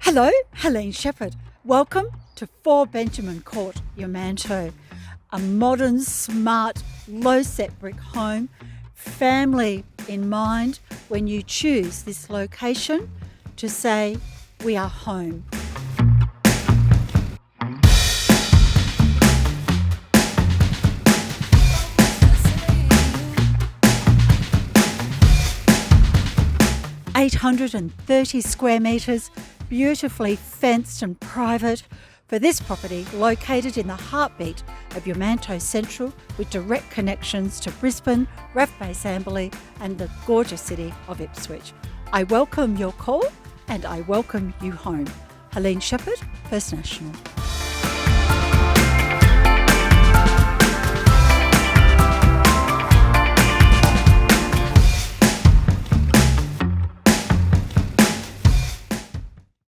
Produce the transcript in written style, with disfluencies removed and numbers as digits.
Hello, Helene Shepherd. Welcome to 4 Benjamin Court, Yamanto. A modern, smart, low-set brick home, family in mind when you choose this location to say, we are home. ...830 square metres, beautifully fenced and private for this property located in the heartbeat of Yamanto Central with direct connections to Brisbane, Rathbase Amberley and the gorgeous city of Ipswich. I welcome your call and I welcome you home. Helene Shepherd, First National.